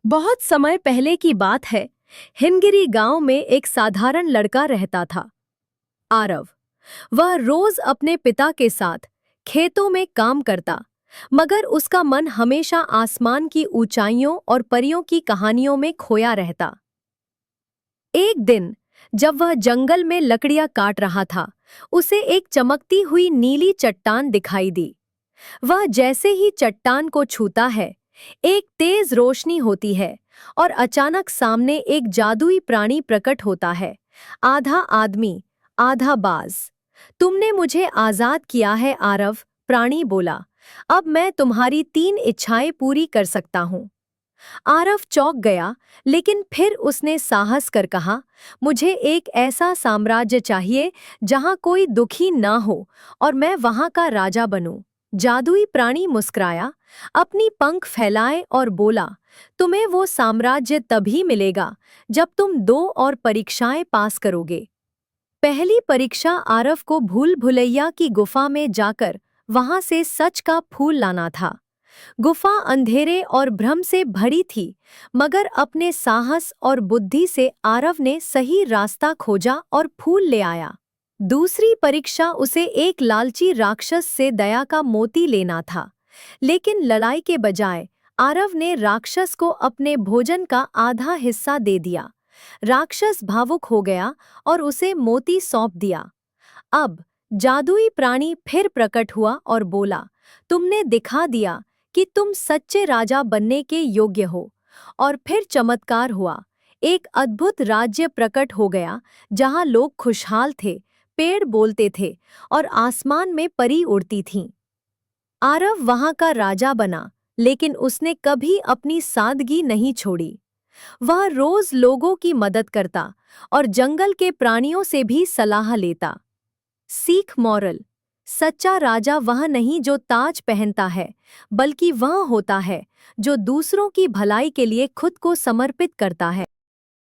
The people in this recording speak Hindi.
बहुत समय पहले की बात है। हिमगिरी गांव में एक साधारण लड़का रहता था, आरव। वह रोज अपने पिता के साथ खेतों में काम करता, मगर उसका मन हमेशा आसमान की ऊंचाइयों और परियों की कहानियों में खोया रहता। एक दिन जब वह जंगल में लकड़ियां काट रहा था, उसे एक चमकती हुई नीली चट्टान दिखाई दी। वह जैसे ही चट्टान को छूता है, एक तेज रोशनी होती है और अचानक सामने एक जादुई प्राणी प्रकट होता है, आधा आदमी, आधा बाज। तुमने मुझे आजाद किया है आरव, प्राणी बोला। अब मैं तुम्हारी 3 इच्छाएं पूरी कर सकता हूँ। आरव चौंक गया, लेकिन फिर उसने साहस कर कहा, मुझे एक ऐसा साम्राज्य चाहिए जहां कोई दुखी ना हो और मैं वहां का राजा बनूं। जादुई प्राणी मुस्कुराया, अपनी पंख फैलाए और बोला, तुम्हें वो साम्राज्य तभी मिलेगा जब तुम 2 और परीक्षाएं पास करोगे। पहली परीक्षा आरव को भूल भुलैया की गुफा में जाकर वहां से सच का फूल लाना था। गुफा अंधेरे और भ्रम से भरी थी, मगर अपने साहस और बुद्धि से आरव ने सही रास्ता खोजा और फूल ले आया। दूसरी परीक्षा उसे एक लालची राक्षस से दया का मोती लेना था, लेकिन लड़ाई के बजाय आरव ने राक्षस को अपने भोजन का आधा हिस्सा दे दिया। राक्षस भावुक हो गया और उसे मोती सौंप दिया। अब जादुई प्राणी फिर प्रकट हुआ और बोला, तुमने दिखा दिया कि तुम सच्चे राजा बनने के योग्य हो। और फिर चमत्कार हुआ, एक अद्भुत राज्य प्रकट हो गया जहां लोग खुशहाल थे, पेड़ बोलते थे और आसमान में परी उड़ती थीं। आरव वहां का राजा बना, लेकिन उसने कभी अपनी सादगी नहीं छोड़ी। वह रोज लोगों की मदद करता और जंगल के प्राणियों से भी सलाह लेता। सीख मॉरल: सच्चा राजा वह नहीं जो ताज पहनता है, बल्कि वह होता है जो दूसरों की भलाई के लिए खुद को समर्पित करता है।